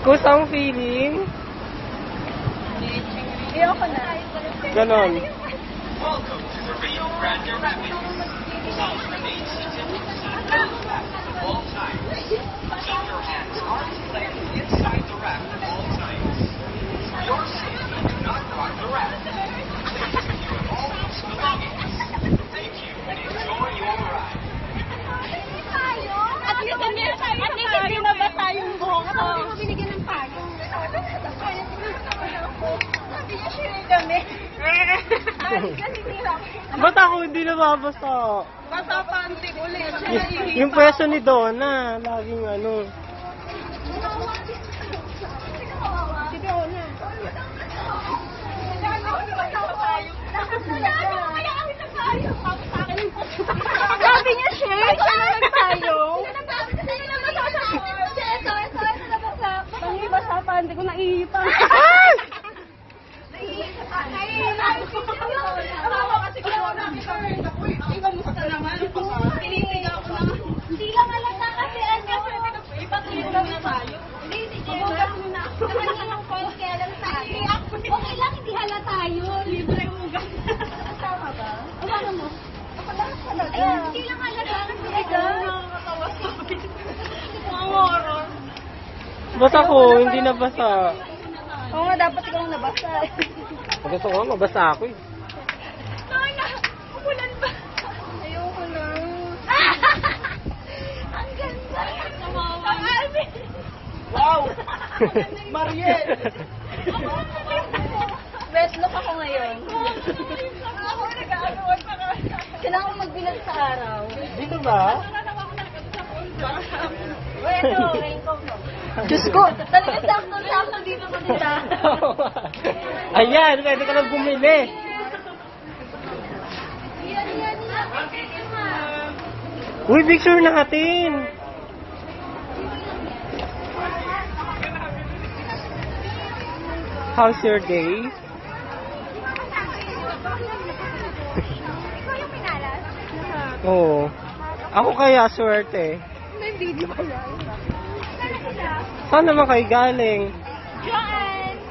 Kusang feeling. Ayoko na. Ganon. Welcome to the Rio Grande Rapids. Please remain seated to keep your raft at all times. Keep your hands, arms, and legs inside the raft at all times. For your safety, do not rock the raft. Please secure all loose belongings. Thank you and enjoy your ride. At least hindi nabasa yung buhok ko. Hindi mo binigyan ng pagong. Sabi niya, share kami. Ba't ako hindi nababasa? Basa panty ulit. Yung pwesto ni Donna, laging ano. Sige, una. Sabi niya, share. Siya na nagtayong. Ito basa panty ko, naiipang. Hindi lang alata kasi ipakita lang na tayo. Hindi mabugas mo na ako. Naman yung call kaya lang tayo. Okay lang, hindi halata yun. Libre ugas. Tama ba? Ano mo? Ako lang talaga. Hindi lang halata kasi ikaw. Nakakatawa sa akin. Mga moron. Ba't ako hindi nabasa? Oo nga, dapat ikaw ang nabasa. Gusto ko nga, mabasa ako eh. Sana, umulan ba? Ayoko na. Ang ganda. Ang Alvin. Wow! Mariel! Wet look ako ngayon. Ako nag-aaluan pa ka. Kailangan ko magbilang sa araw. Dito ba? Uy, ito, raincoat mo. Diyos ko, talaga sakto dito ko nila. Ayan, pwede ka lang bumili. Yan. Uy, picture natin. How's your day? Ikaw yung pinalas? Oo. Ako kaya swerte. May video pala. Saan naman kayo galing? Joanne!